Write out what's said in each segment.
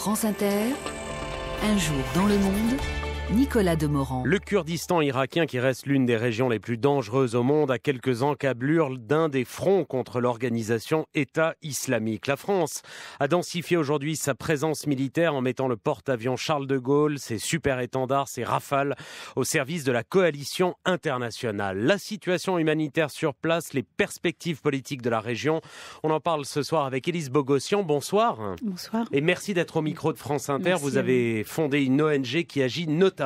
France Inter, un jour dans le monde, Nicolas Demorand. Le Kurdistan irakien, qui reste l'une des régions les plus dangereuses au monde, a quelques encablures d'un des fronts contre l'organisation État islamique. La France a densifié aujourd'hui sa présence militaire en mettant le porte-avions Charles de Gaulle, ses super-étendards, ses Rafales au service de la coalition internationale. La situation humanitaire sur place, les perspectives politiques de la région, on en parle ce soir avec Élise Bogossian. Bonsoir. Bonsoir. Et merci d'être au micro de France Inter. Merci. Vous avez fondé une ONG qui agit notamment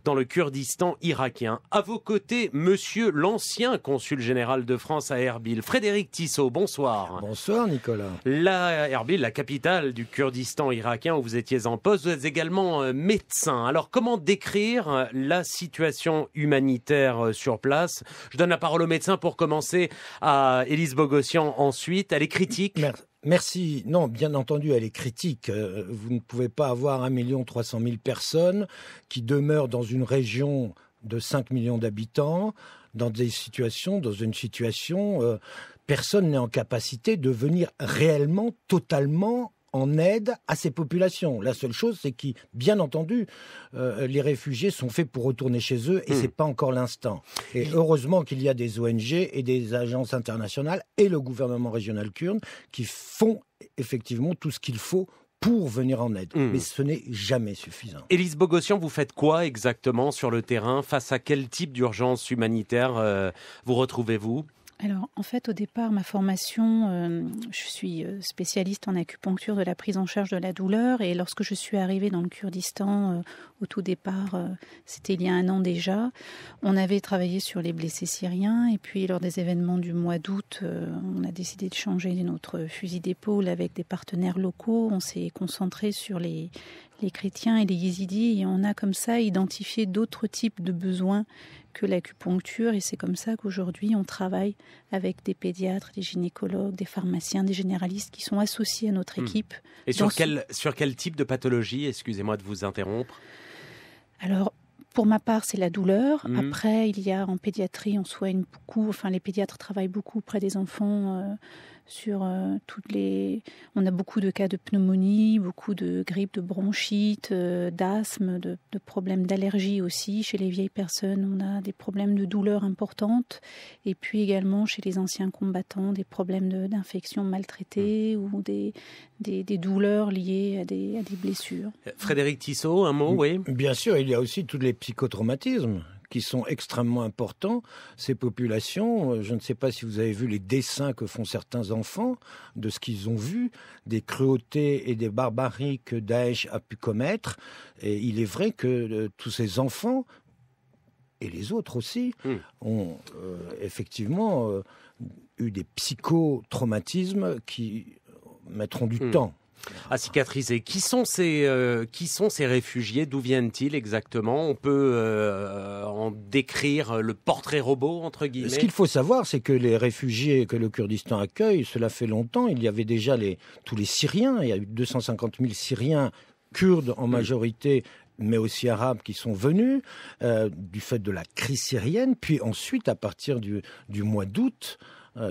dans le Kurdistan irakien. À vos côtés, monsieur l'ancien consul général de France à Erbil, Frédéric Tissot. Bonsoir. Bonsoir Nicolas. Erbil, la capitale du Kurdistan irakien où vous étiez en poste, vous êtes également médecin. Alors comment décrire la situation humanitaire sur place? Je donne la parole au médecin pour commencer, à Élise Bogossian ensuite. Elle est critique. Merci. Non, bien entendu, elle est critique. Vous ne pouvez pas avoir 1 300 000 personnes qui demeurent dans une région de 5 millions d'habitants, dans une situation, personne n'est en capacité de venir réellement, totalement en aide à ces populations. La seule chose, c'est que, bien entendu, les réfugiés sont faits pour retourner chez eux et c'est pas encore l'instant. Et heureusement qu'il y a des ONG et des agences internationales et le gouvernement régional kurde qui font effectivement tout ce qu'il faut pour venir en aide. Mais ce n'est jamais suffisant. Élise Bogossian, vous faites quoi exactement sur le terrain? Face à quel type d'urgence humanitaire vous retrouvez-vous? Alors, en fait, au départ, ma formation, je suis spécialiste en acupuncture de la prise en charge de la douleur. Et lorsque je suis arrivée dans le Kurdistan, au tout départ, c'était il y a 1 an déjà, on avait travaillé sur les blessés syriens. Et puis, lors des événements du mois d'août, on a décidé de changer notre fusil d'épaule avec des partenaires locaux. On s'est concentré sur les chrétiens et les yézidis. Et on a comme ça identifié d'autres types de besoins que l'acupuncture, et c'est comme ça qu'aujourd'hui on travaille avec des pédiatres, des gynécologues, des pharmaciens, des généralistes qui sont associés à notre équipe. Et sur quel type de pathologie, excusez-moi de vous interrompre? Alors, pour ma part, c'est la douleur. Après, il y a en pédiatrie, on soigne beaucoup, les pédiatres travaillent beaucoup auprès des enfants sur on a beaucoup de cas de pneumonie, beaucoup de grippe, de bronchite, d'asthme, de problèmes d'allergie aussi. Chez les vieilles personnes, on a des problèmes de douleur importantes. Et puis également chez les anciens combattants, des problèmes d'infections maltraitées ou des douleurs liées à des blessures. Frédéric Tissot, un mot, oui. Bien sûr, il y a aussi tous les psychotraumatismes qui sont extrêmement importants. Ces populations, je ne sais pas si vous avez vu les dessins que font certains enfants de ce qu'ils ont vu, des cruautés et des barbaries que Daesh a pu commettre. Et il est vrai que tous ces enfants, et les autres aussi, ont effectivement eu des psychotraumatismes qui mettront du temps à cicatriser. Qui sont ces réfugiés? D'où viennent-ils exactement? On peut en décrire le portrait robot, entre guillemets. Ce qu'il faut savoir, c'est que les réfugiés que le Kurdistan accueille, cela fait longtemps. Il y avait déjà tous les Syriens. Il y a eu 250 000 Syriens, Kurdes en majorité, mais aussi arabes qui sont venus du fait de la crise syrienne. Puis ensuite, à partir du mois d'août,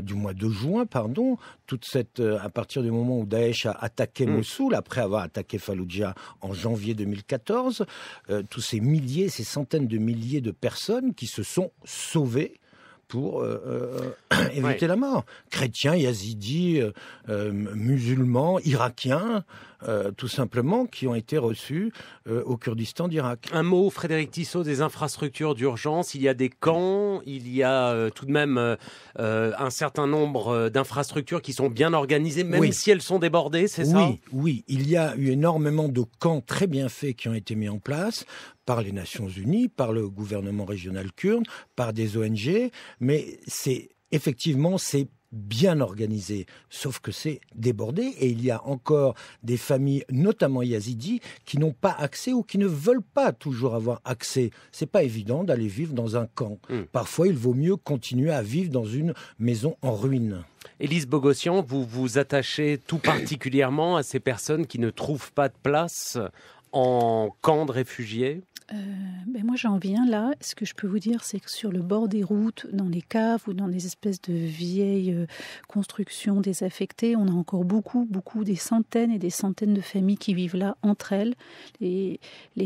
du mois de juin, à partir du moment où Daesh a attaqué Mossoul, après avoir attaqué Falloujah en janvier 2014, tous ces milliers, ces centaines de milliers de personnes qui se sont sauvées pour éviter la mort. Chrétiens, yazidis, musulmans, irakiens, tout simplement, qui ont été reçus au Kurdistan d'Irak. Un mot, Frédéric Tissot, des infrastructures d'urgence. Il y a des camps, il y a tout de même un certain nombre d'infrastructures qui sont bien organisées, même si elles sont débordées, c'est ça? Oui, il y a eu énormément de camps très bien faits qui ont été mis en place par les Nations Unies, par le gouvernement régional kurde, par des ONG, mais c'est bien organisé, sauf que c'est débordé et il y a encore des familles, notamment yazidis, qui n'ont pas accès ou qui ne veulent pas toujours avoir accès. C'est pas évident d'aller vivre dans un camp. Parfois, il vaut mieux continuer à vivre dans une maison en ruine. Élise Bogossian, vous vous attachez tout particulièrement à ces personnes qui ne trouvent pas de place en camp de réfugiés? Moi j'en viens là. Ce que je peux vous dire, c'est que sur le bord des routes, dans les caves ou dans des espèces de vieilles constructions désaffectées, on a encore beaucoup, des centaines et des centaines de familles qui vivent là entre elles. Les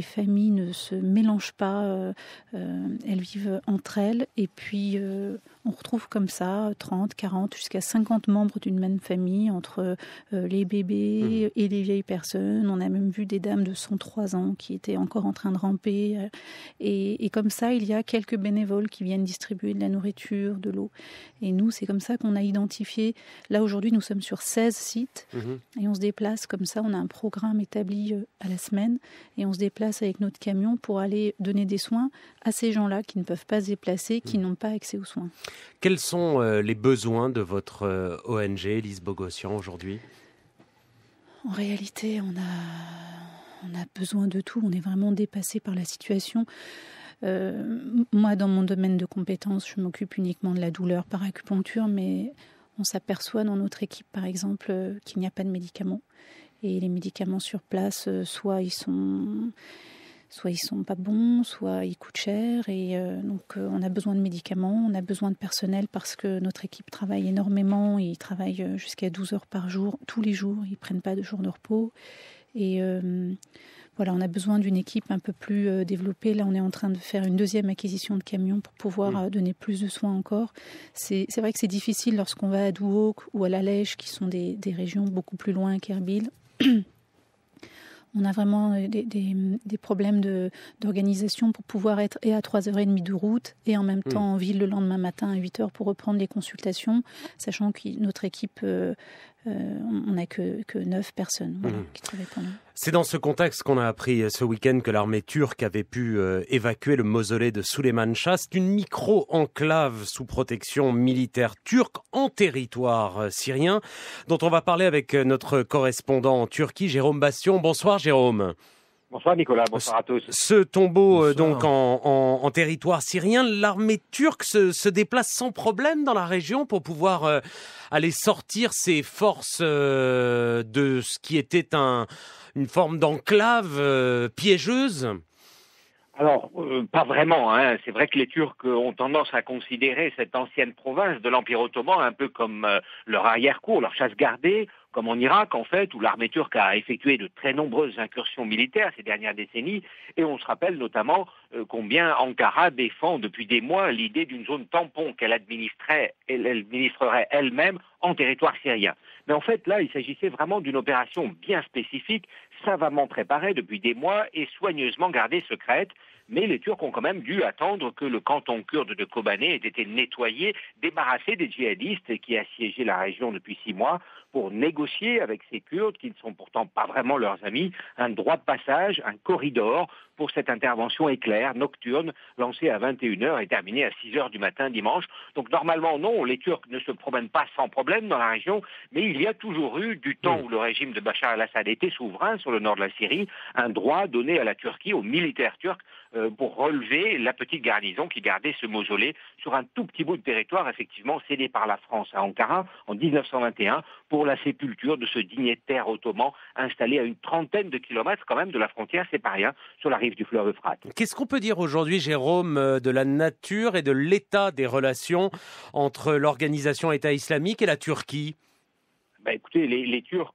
familles ne se mélangent pas, elles vivent entre elles. Et puis on retrouve comme ça 30, 40, jusqu'à 50 membres d'une même famille, entre les bébés et les vieilles personnes. On a même vu des dames de 103 ans qui étaient encore en train de ramper. Et comme ça, il y a quelques bénévoles qui viennent distribuer de la nourriture, de l'eau. Et nous, c'est comme ça qu'on a identifié. Là, aujourd'hui, nous sommes sur 16 sites et on se déplace comme ça. On a un programme établi à la semaine et on se déplace avec notre camion pour aller donner des soins à ces gens-là qui ne peuvent pas se déplacer, qui n'ont pas accès aux soins. Quels sont les besoins de votre ONG, Lise Bogossian, aujourd'hui ? En réalité, on a besoin de tout. On est vraiment dépassé par la situation. Moi, dans mon domaine de compétences, je m'occupe uniquement de la douleur par acupuncture, mais on s'aperçoit dans notre équipe, par exemple, qu'il n'y a pas de médicaments. Et les médicaments sur place, soit ils sont pas bons, soit ils coûtent cher. Et donc, on a besoin de médicaments, on a besoin de personnel parce que notre équipe travaille énormément. Ils travaillent jusqu'à 12 heures par jour, tous les jours. Ils ne prennent pas de jours de repos. Et voilà, on a besoin d'une équipe un peu plus développée. Là, on est en train de faire une deuxième acquisition de camions pour pouvoir donner plus de soins encore. C'est vrai que c'est difficile lorsqu'on va à Duhok ou à La Lèche, qui sont des régions beaucoup plus loin qu'Erbil. On a vraiment des problèmes d'organisation pour pouvoir être et à 3h30 de route et en même temps en ville le lendemain matin à 8h pour reprendre les consultations, sachant que notre équipe, on n'a que 9 personnes qui travaillent pour nous. C'est dans ce contexte qu'on a appris ce week-end que l'armée turque avait pu évacuer le mausolée de Süleyman Shah. C'est une micro-enclave sous protection militaire turque en territoire syrien, dont on va parler avec notre correspondant en Turquie, Jérôme Bastion. Bonsoir Jérôme. Bonsoir Nicolas, bonsoir à tous. Ce tombeau donc en territoire syrien, l'armée turque se déplace sans problème dans la région pour pouvoir aller sortir ses forces de ce qui était une forme d'enclave piégeuse. Alors, pas vraiment. C'est vrai que les Turcs ont tendance à considérer cette ancienne province de l'Empire ottoman un peu comme leur arrière-cour, leur chasse gardée, comme en Irak en fait, où l'armée turque a effectué de très nombreuses incursions militaires ces dernières décennies. Et on se rappelle notamment combien Ankara défend depuis des mois l'idée d'une zone tampon qu'elle administrerait elle-même en territoire syrien. Mais en fait, là, il s'agissait vraiment d'une opération bien spécifique, savamment préparée depuis des mois et soigneusement gardée secrète. Mais les Turcs ont quand même dû attendre que le canton kurde de Kobané ait été nettoyé, débarrassé des djihadistes qui assiégeaient la région depuis 6 mois, pour négocier avec ces Kurdes, qui ne sont pourtant pas vraiment leurs amis, un droit de passage, un corridor pour cette intervention éclair, nocturne, lancée à 21h et terminée à 6h du matin dimanche. Donc normalement, non, les Turcs ne se promènent pas sans problème dans la région, mais il y a toujours eu, du temps où le régime de Bachar al-Assad était souverain sur le nord de la Syrie, un droit donné à la Turquie, aux militaires turcs, pour relever la petite garnison qui gardait ce mausolée sur un tout petit bout de territoire, effectivement cédé par la France à Ankara en 1921 pour la sépulture de ce dignitaire ottoman installé à une trentaine de kilomètres quand même de la frontière, c'est pas rien, sur la rive du fleuve Euphrate. Qu'est-ce qu'on peut dire aujourd'hui, Jérôme, de la nature et de l'état des relations entre l'organisation État islamique et la Turquie ? Écoutez, les Turcs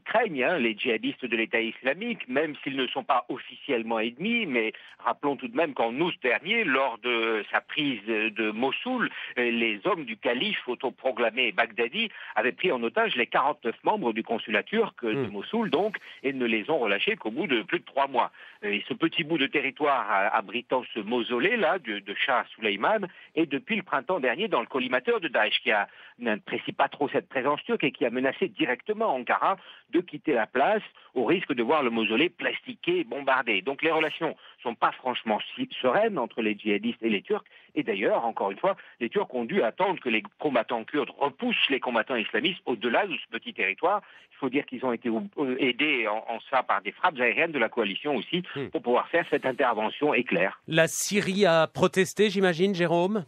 craignent les djihadistes de l'État islamique, même s'ils ne sont pas officiellement ennemis, mais rappelons tout de même qu'en août dernier, lors de sa prise de Mossoul, les hommes du calife autoproclamé Baghdadi avaient pris en otage les 49 membres du consulat turc de Mossoul, donc, et ne les ont relâchés qu'au bout de plus de 3 mois. Et ce petit bout de territoire abritant ce mausolée-là de Shah Süleyman est depuis le printemps dernier dans le collimateur de Daesh, qui n'apprécie pas trop cette présence turque et qui a menacé directement Ankara de quitter la place au risque de voir le mausolée plastiqué et bombardé. Donc les relations ne sont pas franchement sereines entre les djihadistes et les Turcs. Et d'ailleurs, encore une fois, les Turcs ont dû attendre que les combattants kurdes repoussent les combattants islamistes au-delà de ce petit territoire. Il faut dire qu'ils ont été aidés en ça par des frappes aériennes de la coalition aussi pour pouvoir faire cette intervention éclair. La Syrie a protesté, j'imagine, Jérôme ?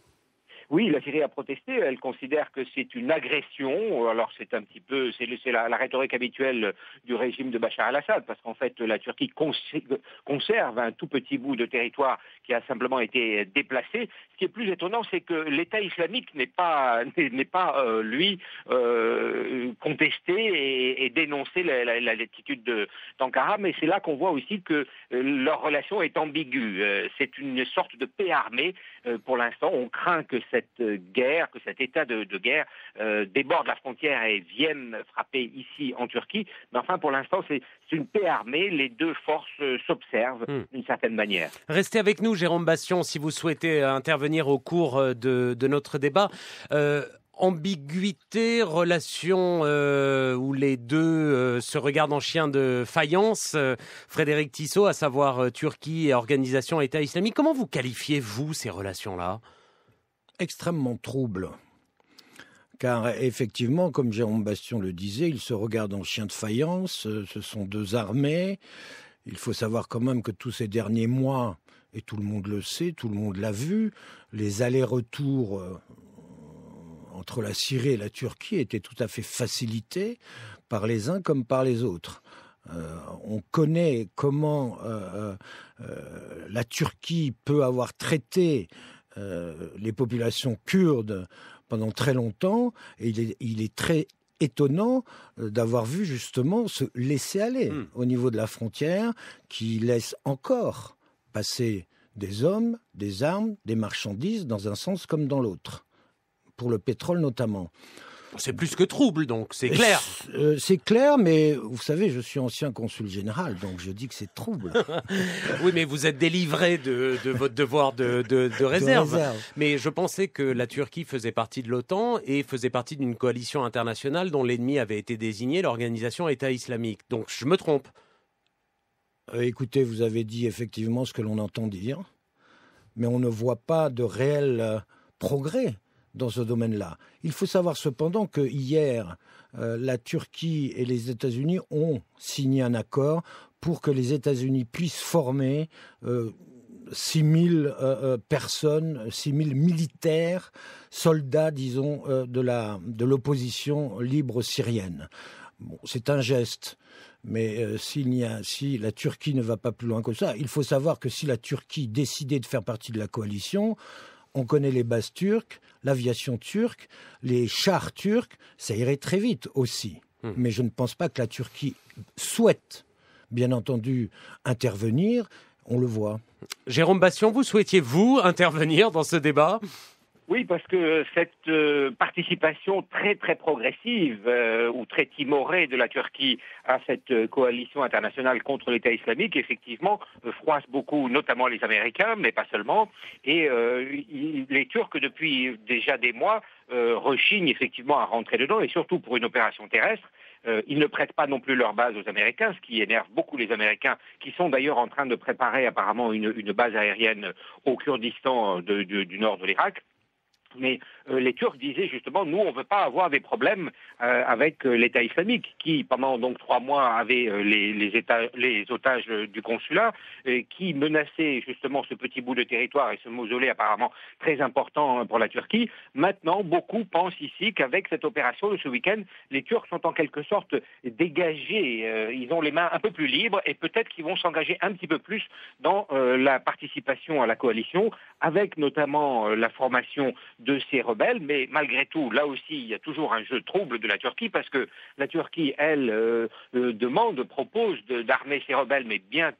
Oui, la Syrie a protesté. Elle considère que c'est une agression. Alors c'est un petit peu, c'est la rhétorique habituelle du régime de Bachar el-Assad, parce qu'en fait la Turquie conserve un tout petit bout de territoire qui a simplement été déplacé. Ce qui est plus étonnant, c'est que l'État islamique n'est pas lui contesté et dénoncé l'attitude d'Ankara, mais c'est là qu'on voit aussi que leur relation est ambiguë. C'est une sorte de paix armée pour l'instant. On craint que cette guerre, que cet état de guerre déborde la frontière et vienne frapper ici en Turquie. Mais enfin, pour l'instant, c'est une paix armée. Les deux forces s'observent d'une certaine manière. Restez avec nous, Jérôme Bastion, si vous souhaitez intervenir au cours de notre débat. Ambiguïté, relation où les deux se regardent en chien de faïence. Frédéric Tissot, à savoir Turquie et organisation État islamique. Comment vous qualifiez-vous ces relations-là ? Extrêmement troubles. Car effectivement, comme Jérôme Bastion le disait, ils se regardent en chien de faïence. Ce sont deux armées. Il faut savoir quand même que tous ces derniers mois, et tout le monde le sait, tout le monde l'a vu, les allers-retours entre la Syrie et la Turquie étaient tout à fait facilités par les uns comme par les autres. On connaît comment la Turquie peut avoir traité les populations kurdes pendant très longtemps, et il est très étonnant d'avoir vu justement se laisser aller au niveau de la frontière, qui laisse encore passer des hommes, des armes, des marchandises dans un sens comme dans l'autre, pour le pétrole notamment. C'est plus que trouble, donc, c'est clair. C'est clair, mais vous savez, je suis ancien consul général, donc je dis que c'est trouble. Oui, mais vous êtes délivré de votre devoir de réserve. Mais je pensais que la Turquie faisait partie de l'OTAN et faisait partie d'une coalition internationale dont l'ennemi avait été désigné, l'organisation État islamique. Donc, je me trompe. Écoutez, vous avez dit effectivement ce que l'on entend dire, mais on ne voit pas de réel progrès dans ce domaine-là. Il faut savoir cependant que hier, la Turquie et les États-Unis ont signé un accord pour que les États-Unis puissent former 6 000 personnes, 6 000 militaires, soldats, disons, de l'opposition libre syrienne. Bon, c'est un geste. Mais si la Turquie ne va pas plus loin que ça, il faut savoir que si la Turquie décidait de faire partie de la coalition, on connaît les bases turques, l'aviation turque, les chars turcs, ça irait très vite aussi. Mais je ne pense pas que la Turquie souhaite, bien entendu, intervenir. On le voit. Jérôme Bastion, vous souhaitiez, vous, intervenir dans ce débat ? Oui, parce que cette participation très très progressive ou très timorée de la Turquie à cette coalition internationale contre l'État islamique, effectivement, froisse beaucoup, notamment les Américains, mais pas seulement. Et les Turcs, depuis déjà des mois, rechignent effectivement à rentrer dedans, et surtout pour une opération terrestre. Ils ne prêtent pas non plus leur base aux Américains, ce qui énerve beaucoup les Américains, qui sont d'ailleurs en train de préparer apparemment une base aérienne au Kurdistan du nord de l'Irak. Mais les Turcs disaient justement, nous, on ne veut pas avoir des problèmes avec l'État islamique, qui pendant donc 3 mois avait les otages du consulat, qui menaçait justement ce petit bout de territoire et ce mausolée apparemment très important pour la Turquie. Maintenant, beaucoup pensent ici qu'avec cette opération de ce week-end, les Turcs sont en quelque sorte dégagés. Ils ont les mains un peu plus libres et peut-être qu'ils vont s'engager un petit peu plus dans la participation à la coalition, avec notamment la formation de ces rebelles, mais malgré tout, là aussi, il y a toujours un jeu trouble de la Turquie, parce que la Turquie, elle, propose d'armer ces rebelles, mais bien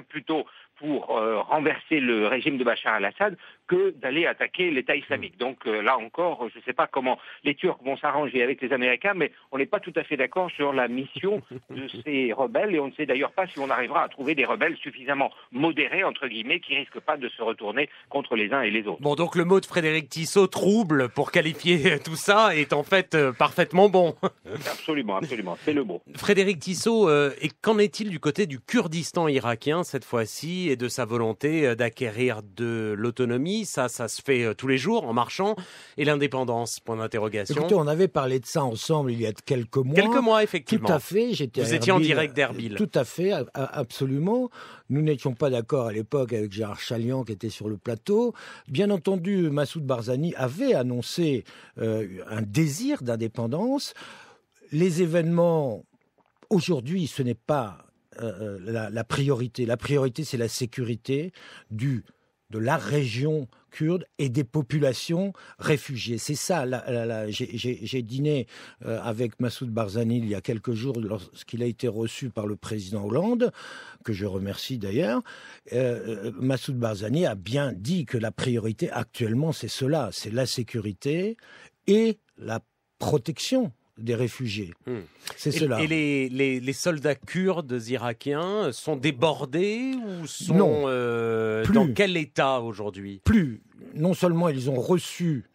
plus tôt pour renverser le régime de Bachar el-Assad que d'aller attaquer l'État islamique. Donc là encore, je ne sais pas comment les Turcs vont s'arranger avec les Américains, mais on n'est pas tout à fait d'accord sur la mission de ces rebelles, et on ne sait d'ailleurs pas si on arrivera à trouver des rebelles suffisamment modérés, entre guillemets, qui ne risquent pas de se retourner contre les uns et les autres. Bon, donc le mot de Frédéric Tissot, trouble, pour qualifier tout ça, est en fait parfaitement bon. Absolument, c'est le mot. Frédéric Tissot, et qu'en est-il du côté du Kurdistan irakien cette fois-ci ? et de sa volonté d'acquérir de l'autonomie. Ça se fait tous les jours en marchant. Et l'indépendance, point d'interrogation. Écoutez, on avait parlé de ça ensemble il y a quelques mois. Quelques mois, effectivement. Tout à fait. Vous étiez en direct d'Erbil. Tout à fait, absolument. Nous n'étions pas d'accord à l'époque avec Gérard Chaliand qui était sur le plateau. Bien entendu, Massoud Barzani avait annoncé un désir d'indépendance. Les événements, aujourd'hui, ce n'est pas la priorité. La priorité, c'est la sécurité de la région kurde et des populations réfugiées. C'est ça. J'ai dîné avec Massoud Barzani il y a quelques jours lorsqu'il a été reçu par le président Hollande, que je remercie d'ailleurs. Massoud Barzani a bien dit que la priorité actuellement, c'est cela. C'est la sécurité et la protection des réfugiés. C'est cela. Et les soldats kurdes irakiens sont débordés ou sont non, dans quel état aujourd'hui? Plus. Non seulement ils ont reçu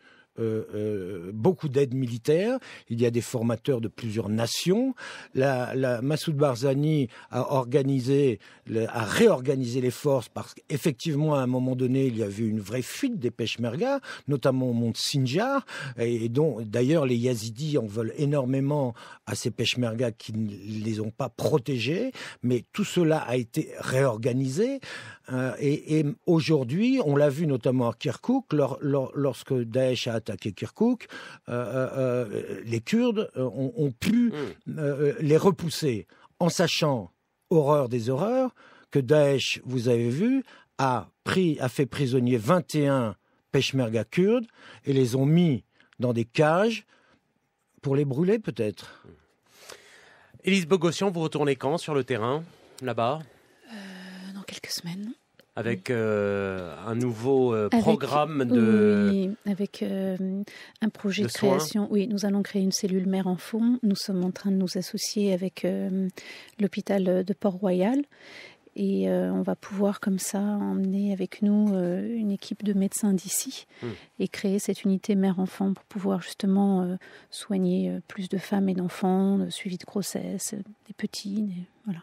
beaucoup d'aide militaire, il y a des formateurs de plusieurs nations. Massoud Barzani a réorganisé les forces parce qu'effectivement, à un moment donné, il y avait une vraie fuite des Peshmerga, notamment au mont Sinjar, et dont d'ailleurs les Yazidis en veulent énormément à ces Peshmerga qui ne les ont pas protégés, mais tout cela a été réorganisé. Et aujourd'hui, on l'a vu notamment à Kirkouk, lorsque Daesh a attaqué Kirkouk, les Kurdes ont pu les repousser, en sachant, horreur des horreurs, que Daesh, vous avez vu, a fait prisonnier 21 Peshmerga kurdes et les ont mis dans des cages pour les brûler peut-être. Élise Bogossian, vous retournez quand sur le terrain, là-bas ? Dans quelques semaines. Avec un nouveau programme de... Oui, avec un projet de création. Oui, nous allons créer une cellule mère-enfant. Nous sommes en train de nous associer avec l'hôpital de Port-Royal. Et on va pouvoir comme ça emmener avec nous une équipe de médecins d'ici et créer cette unité mère-enfant pour pouvoir justement soigner plus de femmes et d'enfants, de suivi de grossesse, des petits, voilà.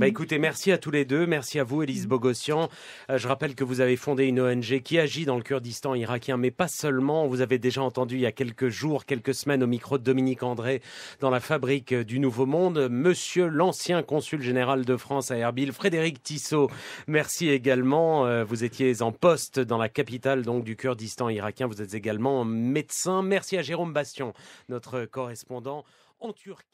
Écoutez, merci à tous les deux. Merci à vous, Élise Bogossian. Je rappelle que vous avez fondé une ONG qui agit dans le Kurdistan irakien, mais pas seulement. Vous avez déjà entendu il y a quelques jours, quelques semaines, au micro de Dominique André, dans la fabrique du Nouveau Monde, monsieur l'ancien consul général de France à Erbil, Frédéric Tissot. Merci également. Vous étiez en poste dans la capitale donc du Kurdistan irakien. Vous êtes également médecin. Merci à Jérôme Bastion, notre correspondant en Turquie.